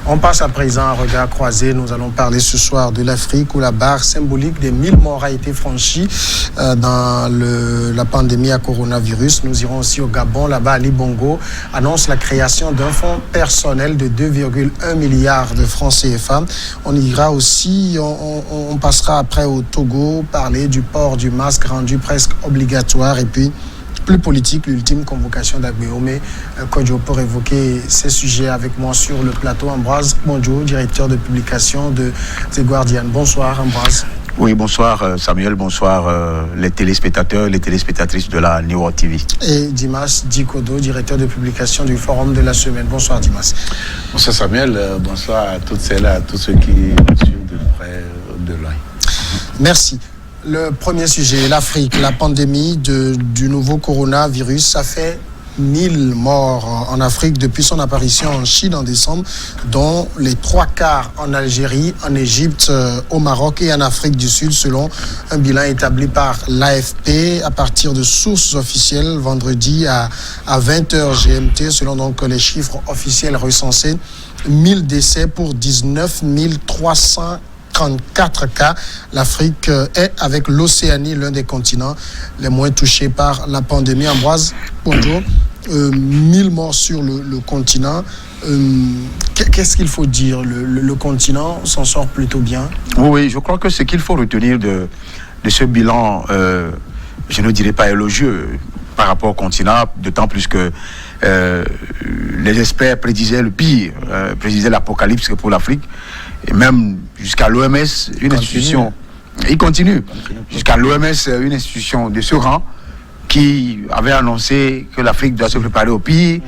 On passe à présent à regard croisé. Nous allons parler ce soir de l'Afrique où la barre symbolique des 1000 morts a été franchie dans la pandémie à coronavirus. Nous irons aussi au Gabon. Là-bas, Ali Bongo annonce la création d'un fonds personnel de 2,1 milliards de francs CFA. On ira aussi, on passera après au Togo, parler du port du masque rendu presque obligatoire et puis plus politique, l'ultime convocation d'Agbeome Kodjo pour évoquer ces sujets avec moi sur le plateau. Ambroise Mondjo, directeur de publication de The Guardian. Bonsoir Ambroise. Oui, bonsoir Samuel, bonsoir les téléspectateurs, les téléspectatrices de la New World TV. Et Dimas Dikodo, directeur de publication du Forum de la Semaine. Bonsoir Dimas. Bonsoir Samuel, bonsoir à toutes celles, à tous ceux qui nous suivent de près, de loin. Merci. Le premier sujet, l'Afrique, la pandémie du nouveau coronavirus, ça fait 1000 morts en Afrique depuis son apparition en Chine en décembre, dont les 3/4 en Algérie, en Égypte, au Maroc et en Afrique du Sud, selon un bilan établi par l'AFP à partir de sources officielles vendredi à 20h GMT, selon donc les chiffres officiels recensés. 1000 décès pour 19 334 cas. L'Afrique est, avec l'Océanie, l'un des continents les moins touchés par la pandémie. Ambroise, bonjour. 1000 morts sur le continent. Qu'est-ce qu'il faut dire? Le continent s'en sort plutôt bien. Oui, je crois que ce qu'il faut retenir de ce bilan, je ne dirais pas élogieux par rapport au continent, d'autant plus que les experts prédisaient le pire, prédisaient l'apocalypse pour l'Afrique, et même jusqu'à l'OMS, une institution, il continue, jusqu'à l'OMS, une institution de ce rang, qui avait annoncé que l'Afrique doit se préparer au pire,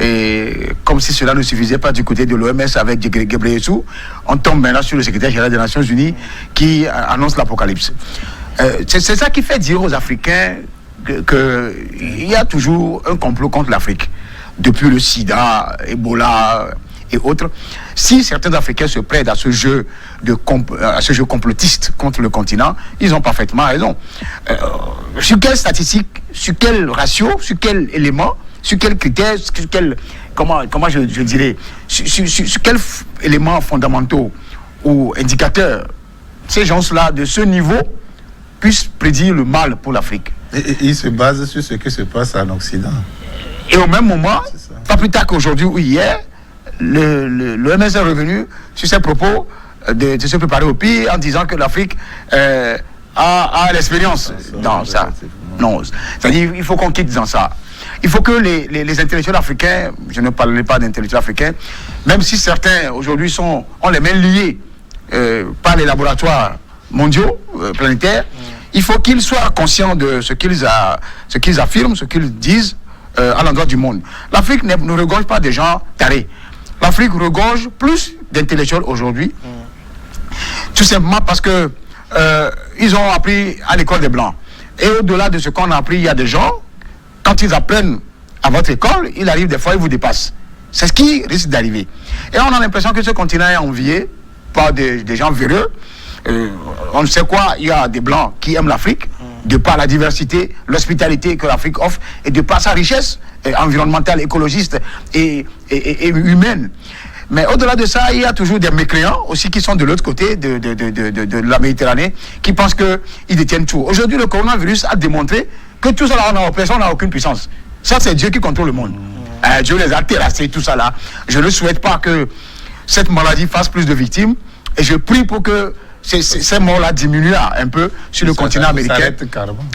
et comme si cela ne suffisait pas du côté de l'OMS avec Ghebreyesus, on tombe maintenant sur le secrétaire général des Nations Unies qui annonce l'apocalypse. C'est ça qui fait dire aux Africains qu'il y a toujours un complot contre l'Afrique, depuis le sida, Ebola et autres. Si certains Africains se prêtent à ce jeu complotiste contre le continent, ils ont parfaitement raison. Sur quelle statistique, sur quel ratio, sur quel élément, sur quels critères, sur quel, comment je dirais, sur quels éléments fondamentaux ou indicateurs ces gens-là de ce niveau puissent prédire le mal pour l'Afrique? Et il se base sur ce qui se passe en Occident. Et au même moment, pas plus tard qu'aujourd'hui ou hier, l'OMS est revenu sur ses propos de se préparer au pire en disant que l'Afrique a l'expérience dans ça. Non, c'est-à-dire il faut qu'on quitte dans ça. Il faut que les intellectuels africains, je ne parlerai pas d'intellectuels africains, même si certains aujourd'hui ont les mains liées par les laboratoires mondiaux, planétaires, il faut qu'ils soient conscients de ce qu'ils affirment, ce qu'ils disent à l'endroit du monde. L'Afrique ne regorge pas des gens tarés. L'Afrique regorge plus d'intellectuels aujourd'hui, tout simplement parce que ils ont appris à l'école des Blancs. Et au-delà de ce qu'on a appris, il y a des gens, quand ils apprennent à votre école, il arrive des fois, ils vous dépassent. C'est ce qui risque d'arriver. Et on a l'impression que ce continent est envié par des gens véreux. On ne sait quoi, il y a des Blancs qui aiment l'Afrique, de par la diversité, l'hospitalité que l'Afrique offre, et de par sa richesse environnementale, écologiste et humaine. Mais au-delà de ça, il y a toujours des mécréants aussi qui sont de l'autre côté de la Méditerranée, qui pensent qu'ils détiennent tout. Aujourd'hui, le coronavirus a démontré que tout ça là, on n'a aucune puissance. Ça, c'est Dieu qui contrôle le monde. Dieu les a terrassés, tout ça là. Je ne souhaite pas que cette maladie fasse plus de victimes, et je prie pour que ces morts-là diminuent un peu sur le continent américain.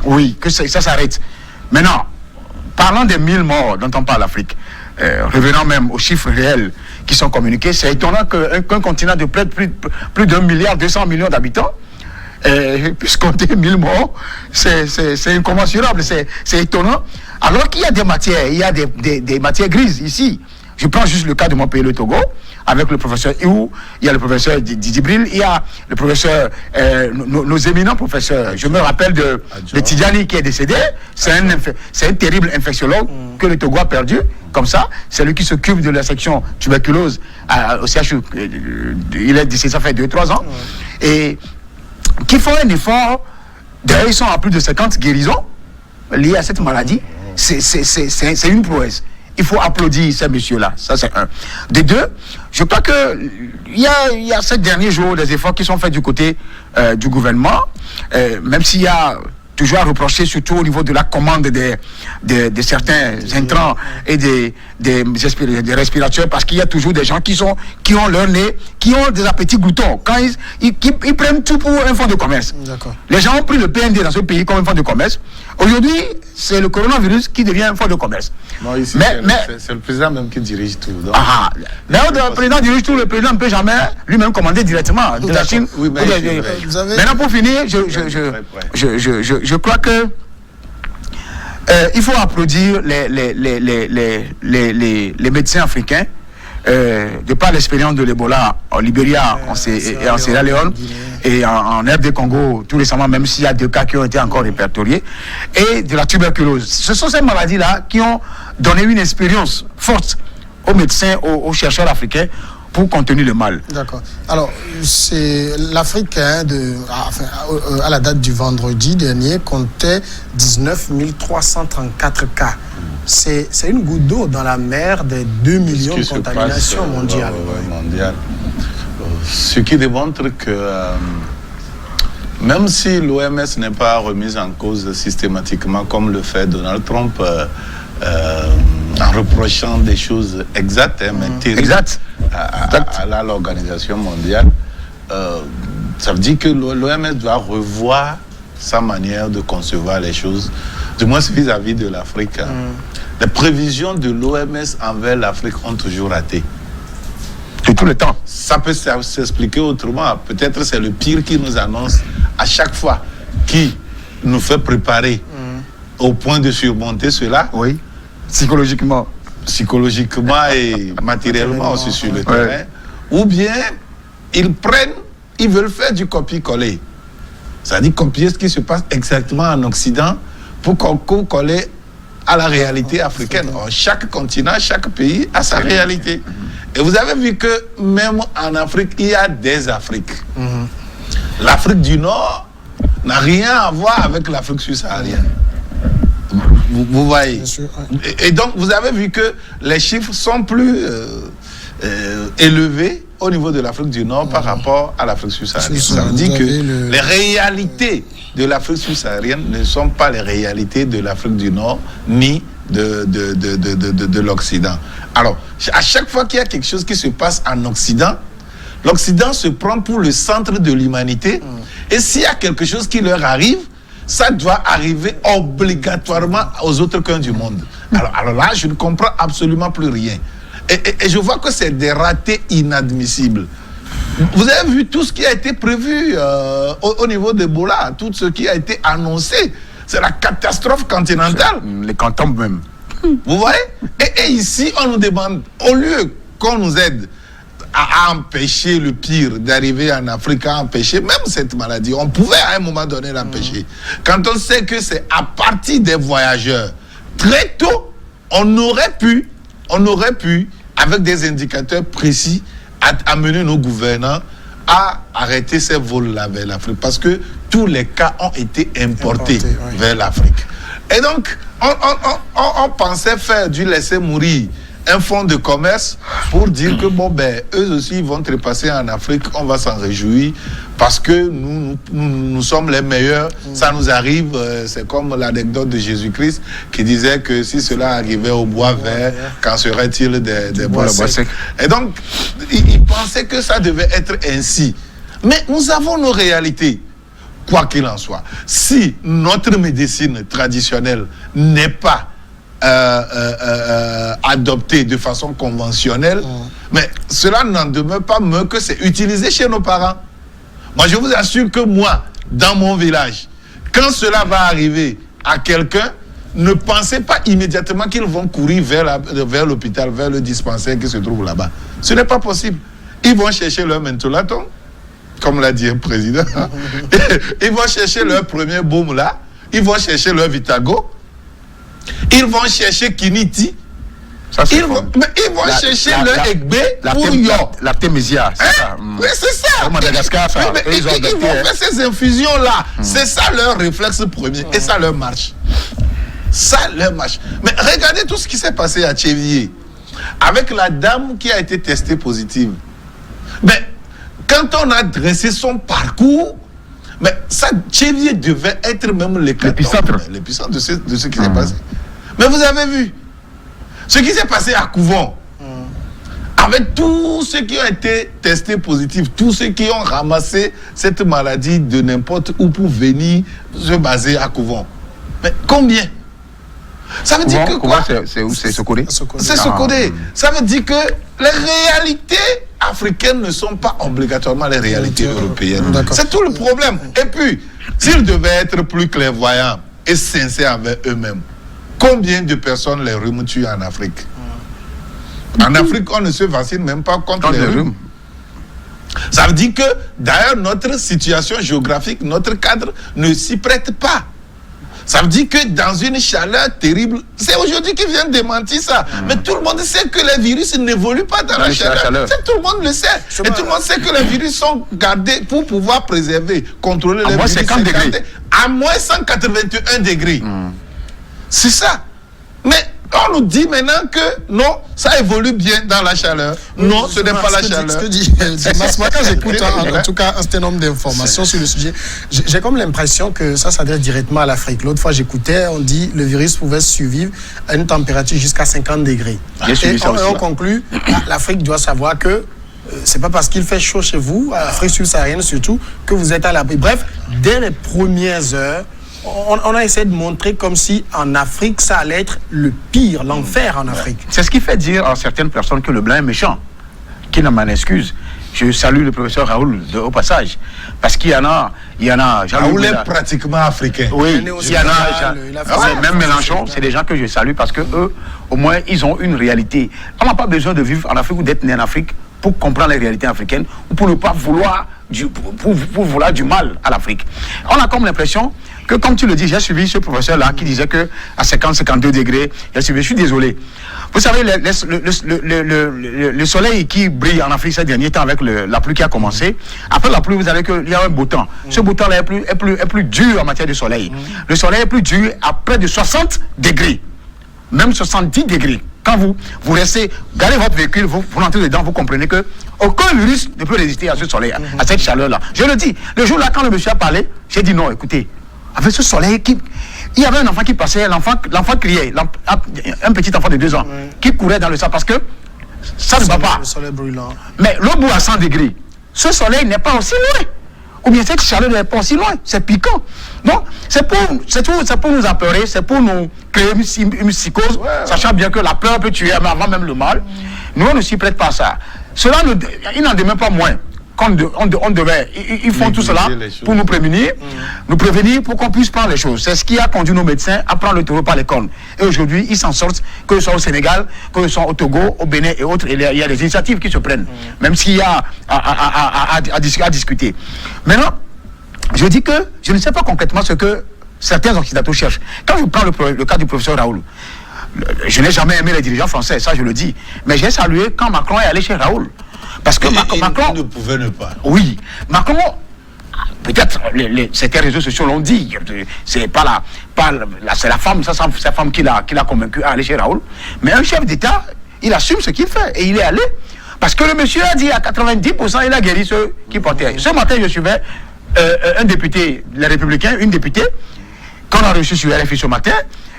Oui, que ça s'arrête. Maintenant, parlant des 1000 morts dont on parle l'Afrique, revenant même aux chiffres réels qui sont communiqués, c'est étonnant qu'un continent de plus d'1,2 milliard d'habitants puisse compter 1000 morts. C'est incommensurable, c'est étonnant. Alors qu'il y a des matières, il y a des matières grises ici. Je prends juste le cas de mon pays, le Togo, avec le professeur Iou, il y a le professeur Didibril, il y a le professeur, nos éminents professeurs. Je me rappelle de Tidjani qui est décédé, c'est un terrible infectiologue que le Togo a perdu, comme ça. C'est lui qui s'occupe de la section tuberculose au CHU. Il est décédé, ça fait 2-3 ans. Et qui font un effort, d'ailleurs ils sont à plus de 50 guérisons liées à cette maladie. C'est une prouesse. il faut applaudir ces messieurs-là. Ça, c'est un. De deux, je crois qu'il y a ces derniers jours des efforts qui sont faits du côté du gouvernement, même s'il y a toujours à reprocher, surtout au niveau de la commande de certains intrants et des respirateurs, parce qu'il y a toujours des gens qui ont leur nez, qui ont des appétits gloutons. Quand ils prennent tout pour un fonds de commerce. Les gens ont pris le PND dans ce pays comme un fonds de commerce. Aujourd'hui, c'est le coronavirus qui devient un fonds de commerce. Non, ici, c'est le président même qui dirige tout. Donc, mais le président dirige tout, le président ne peut jamais lui-même commander directement de la Chine. Oui, mais maintenant, pour finir, je crois que il faut applaudir les médecins africains de par l'expérience de l'Ebola en Libéria et en Sierra Leone et en RD Congo tout récemment, même s'il y a 2 cas qui ont été encore répertoriés, et de la tuberculose. Ce sont ces maladies-là qui ont donné une expérience forte aux médecins, aux chercheurs africains pour contenir le mal. D'accord. Alors, c'est l'Afrique, à la date du vendredi dernier, comptait 19 334 cas. C'est une goutte d'eau dans la mer des 2 millions de contaminations mondiales. Ce qui démontre que même si l'OMS n'est pas remise en cause systématiquement comme le fait Donald Trump, en reprochant des choses exactes, mais terribles à l'organisation mondiale, ça veut dire que l'OMS doit revoir sa manière de concevoir les choses, du moins vis-à-vis de l'Afrique. Les prévisions de l'OMS envers l'Afrique ont toujours raté. De tout le temps. Ça peut s'expliquer autrement. Peut-être c'est le pire qui nous annonce à chaque fois, qui nous fait préparer au point de surmonter cela. Oui. Psychologiquement et matériellement aussi sur le terrain. Ou bien ils veulent faire du copier-coller. C'est-à-dire copier ce qui se passe exactement en Occident pour coller à la réalité africaine. Or, chaque continent, chaque pays a sa réalité. Et vous avez vu que même en Afrique, il y a des Afriques. L'Afrique du Nord n'a rien à voir avec l'Afrique subsaharienne. Vous voyez. Et donc, vous avez vu que les chiffres sont plus élevés au niveau de l'Afrique du Nord par rapport à l'Afrique subsaharienne. Ça veut dire que les réalités de l'Afrique subsaharienne ne sont pas les réalités de l'Afrique du Nord ni de l'Occident. Alors, à chaque fois qu'il y a quelque chose qui se passe en Occident, l'Occident se prend pour le centre de l'humanité. Et s'il y a quelque chose qui leur arrive, ça doit arriver obligatoirement aux autres coins du monde. Alors là, je ne comprends absolument plus rien. Et je vois que c'est des ratés inadmissibles. Vous avez vu tout ce qui a été prévu au niveau d'Ebola, tout ce qui a été annoncé. C'est la catastrophe continentale. Les cantons même. Vous voyez? Et ici, on nous demande, au lieu qu'on nous aide à empêcher le pire d'arriver en Afrique, à empêcher même cette maladie, on pouvait à un moment donné l'empêcher. Quand on sait que c'est à partir des voyageurs, très tôt, on aurait pu, avec des indicateurs précis, amener nos gouvernants à arrêter ces vols-là vers l'Afrique. Parce que tous les cas ont été importés vers l'Afrique. Et donc, on pensait faire du laisser mourir un fonds de commerce pour dire que eux aussi ils vont trépasser en Afrique, on va s'en réjouir parce que nous sommes les meilleurs. Ça nous arrive, c'est comme l'anecdote de Jésus-Christ qui disait que si cela arrivait au bois vert, qu'en serait-il des bois secs? Et donc, ils pensaient que ça devait être ainsi. Mais nous avons nos réalités. Quoi qu'il en soit, si notre médecine traditionnelle n'est pas adopté de façon conventionnelle, mais cela n'en demeure pas moins que c'est utilisé chez nos parents. Moi, je vous assure que moi, dans mon village, quand cela va arriver à quelqu'un, ne pensez pas immédiatement qu'ils vont courir vers l'hôpital, vers le dispensaire qui se trouve là-bas. Ce n'est pas possible. Ils vont chercher leur mentholatum, comme l'a dit un président. Ils vont chercher leur premier baume là. Ils vont chercher leur Vitago. Ils vont chercher Kiniti. Ils vont chercher leur Egbe pour Yo. La Témésia, c'est ça. Oui, c'est ça. Madagascar, ça. Ils vont faire ces infusions-là. C'est ça leur réflexe premier. Et ça leur marche. ça leur marche. Mais regardez tout ce qui s'est passé à Tchévier, avec la dame qui a été testée positive. Mais quand on a dressé son parcours, mais ça, Tchévier devait être même l'épicentre de ce qui s'est passé. Mais vous avez vu, ce qui s'est passé à Kouvon, avec tous ceux qui ont été testés positifs, tous ceux qui ont ramassé cette maladie de n'importe où pour venir se baser à Kouvon. Mais combien? Ça veut dire que quoi? C'est où? C'est Sokodé? C'est Sokodé. Ça veut dire que les réalités africaines ne sont pas obligatoirement les réalités européennes. C'est tout le problème. Et puis, s'ils devaient être plus clairvoyants et sincères avec eux-mêmes, combien de personnes les rhumes tuent en Afrique? En Afrique, on ne se vaccine même pas contre les rhumes. Ça veut dire que, d'ailleurs, notre situation géographique, notre cadre ne s'y prête pas. Ça veut dire que dans une chaleur terrible, c'est aujourd'hui qu'ils viennent démentir ça. Mais tout le monde sait que les virus n'évoluent pas dans la chaleur. Tout le monde le sait. Et tout le monde sait que les virus sont gardés pour pouvoir préserver, contrôler les virus. À moins 50 degrés. À moins 181 degrés. C'est ça. Mais on nous dit maintenant que non, ça évolue bien dans la chaleur. Non, ce n'est pas la chaleur. Quand j'écoute en tout cas un certain nombre d'informations sur le sujet, j'ai comme l'impression que ça s'adresse directement à l'Afrique. L'autre fois, j'écoutais, on dit le virus pouvait survivre à une température jusqu'à 50 degrés. Et on conclut, l'Afrique doit savoir que c'est pas parce qu'il fait chaud chez vous, à l'Afrique subsaharienne surtout, que vous êtes à l'abri. Bref, dès les premières heures, on a essayé de montrer comme si en Afrique, ça allait être le pire, l'enfer en Afrique. C'est ce qui fait dire à certaines personnes que le blanc est méchant, qui n'a m'en excuse. Je salue le professeur Raoul au passage, parce qu'il y en a. Raoul est pratiquement africain. Oui, il y en a. Même Mélenchon, c'est des gens que je salue parce que eux, au moins, ils ont une réalité. On n'a pas besoin de vivre en Afrique ou d'être né en Afrique pour comprendre les réalités africaines ou pour ne pas vouloir vouloir du mal à l'Afrique. On a comme l'impression que, comme tu le dis, j'ai suivi ce professeur-là qui disait qu'à 50-52 degrés, je suis désolé. Vous savez, le soleil qui brille en Afrique ces derniers temps avec la pluie qui a commencé, après la pluie, vous savez qu'il y a un beau temps. Ce beau temps-là est plus dur en matière de soleil. Le soleil est plus dur à près de 60 degrés, même 70 degrés. Quand vous restez, gardez votre véhicule, vous rentrez dedans, vous comprenez que aucun virus ne peut résister à ce soleil, à cette chaleur-là. Je le dis, le jour-là, quand le monsieur a parlé, j'ai dit non, écoutez, avec ce soleil, il y avait un enfant qui passait, l'enfant criait, un petit enfant de 2 ans, qui courait dans le sang parce que ça ne va pas. Le soleil brûlant. Mais l'eau bout à 100 degrés, ce soleil n'est pas aussi loin. Ou bien cette chaleur n'est pas aussi loin, c'est piquant. Donc, c'est pour nous apeurer, c'est pour nous créer une psychose, sachant bien que la peur peut tuer avant même le mal. Nous, on ne s'y prête pas à ça. Cela, il n'en demeure pas moins. Ils font tout cela pour nous prémunir, nous prévenir pour qu'on puisse prendre les choses. C'est ce qui a conduit nos médecins à prendre le taureau par les cornes. Et aujourd'hui, ils s'en sortent, que ce soit au Sénégal, que ce soit au Togo, au Bénin et autres. Il y a des initiatives qui se prennent, même s'il y a à discuter. Maintenant, je dis que je ne sais pas concrètement ce que certains occidentaux cherchent. Quand je prends le cas du professeur Raoul, je n'ai jamais aimé les dirigeants français, ça je le dis. Mais j'ai salué quand Macron est allé chez Raoul. Parce que Macron ne pouvait ne pas. Oui, Macron, peut-être certains réseaux sociaux l'ont dit, c'est c'est la femme, c'est la femme qui l'a convaincu à aller chez Raoul. Mais un chef d'État, il assume ce qu'il fait et il est allé. Parce que le monsieur a dit à 90%, il a guéri ceux qui portaient. Ce matin, je suivais un député, les Républicains, une députée, qu'on a reçu sur RFI ce matin,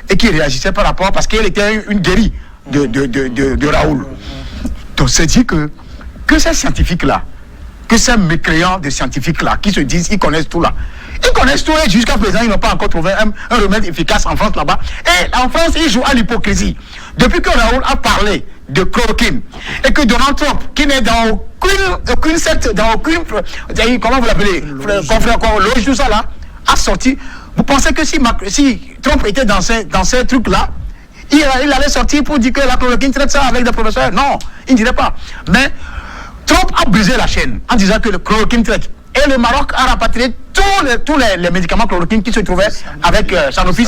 et qui réagissait par rapport, parce qu'elle était une guérie de Raoul. Donc c'est dit que ces scientifiques-là, que ces mécréants de scientifiques-là, qui se disent, ils connaissent tout là. Ils connaissent tout et jusqu'à présent, ils n'ont pas encore trouvé un remède efficace en France là-bas. Et en France, ils jouent à l'hypocrisie. Depuis que Raoul a parlé de chloroquine, et que Donald Trump, qui n'est dans aucune secte, dans aucune, comment vous l'appelez, loge, tout ça là, a sorti. Vous pensez que si Trump était dans ces trucs-là, il allait sortir pour dire que la chloroquine traite ça avec des professeurs? Non, il ne dirait pas. Mais Trump a brisé la chaîne en disant que le chloroquine traite. Et le Maroc a rapatrié tous les médicaments chloroquine qui se trouvaient avec Sanofi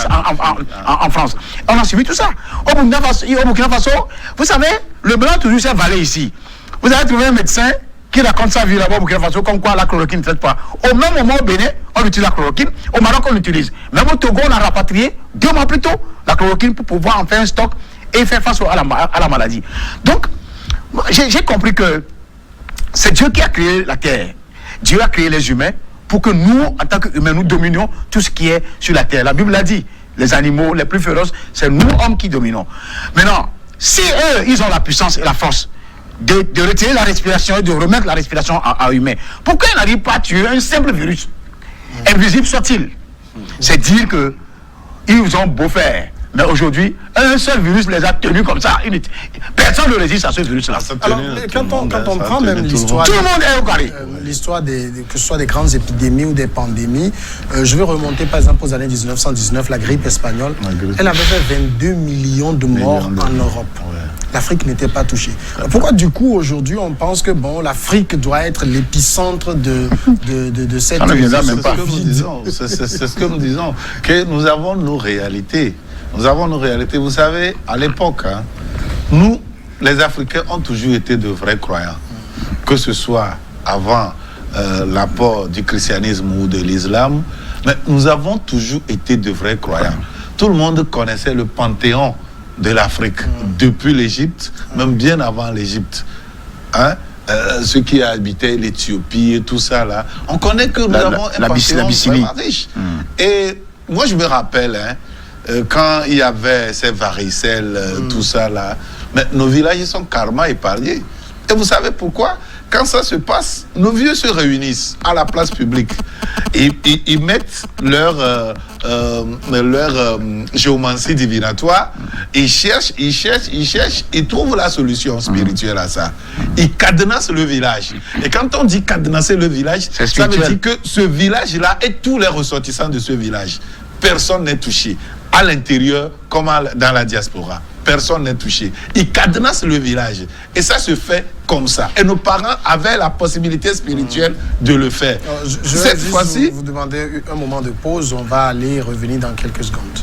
en France. On a suivi tout ça. Au Burkina Faso, vous savez, le blanc toujours s'est valé ici. Vous avez trouvé un médecin qui raconte sa vie là-bas au Burkina Faso comme quoi la chloroquine ne traite pas. Au même moment au Bénin, on utilise la chloroquine. Au Maroc, on l'utilise. Même au Togo, on a rapatrié 2 mois plus tôt la chloroquine pour pouvoir en faire un stock et faire face à la maladie. Donc, j'ai compris que c'est Dieu qui a créé la terre. Dieu a créé les humains pour que nous, en tant qu'humains, nous dominions tout ce qui est sur la terre. La Bible l'a dit. Les animaux les plus féroces, c'est nous, hommes, qui dominons. Maintenant, si eux, ils ont la puissance et la force de retirer la respiration et de remettre la respiration à humain, pourquoi ils n'arrivent pas à tuer un simple virus, invisible soit-il? C'est dire que ils ont beau faire. Mais aujourd'hui, un seul virus les a tenus comme ça. Personne ne résiste à ce virus-là. Alors, quand on prend même l'histoire... Tout le monde est au carré. L'histoire, que ce soit des grandes épidémies ou des pandémies, je vais remonter par exemple aux années 1919, la grippe espagnole. Elle avait fait 22 millions de morts en Europe. Ouais. L'Afrique n'était pas touchée. Pourquoi du coup, aujourd'hui, on pense que bon, l'Afrique doit être l'épicentre de cette... C'est ce que nous disons, que nous avons nos réalités. Nous avons nos réalités. Vous savez, à l'époque, hein, nous, les Africains, ont toujours été de vrais croyants. Que ce soit avant l'apport du christianisme ou de l'islam, mais nous avons toujours été de vrais croyants. Tout le monde connaissait le panthéon de l'Afrique, depuis l'Égypte, même bien avant l'Égypte. Hein? Ceux qui habitaient l'Éthiopie et tout ça, là, on connaît que nous avons un panthéon vraiment riche. Et moi, je me rappelle, hein, quand il y avait ces varicelles, tout ça là, mais nos villages ils sont carrément épargnés. Et vous savez pourquoi? Quand ça se passe, nos vieux se réunissent à la place publique et ils mettent leur géomancie divinatoire. Ils cherchent, ils trouvent la solution spirituelle à ça. Ils cadenassent le village. Et quand on dit cadenasser le village, ça veut dire que ce village-là et tous les ressortissants de ce village, personne n'est touché. À l'intérieur comme dans la diaspora. Personne n'est touché. Ils cadenassent le village. Et ça se fait comme ça. Et nos parents avaient la possibilité spirituelle de le faire. Cette fois-ci, vous demandez un moment de pause. On va aller revenir dans quelques secondes.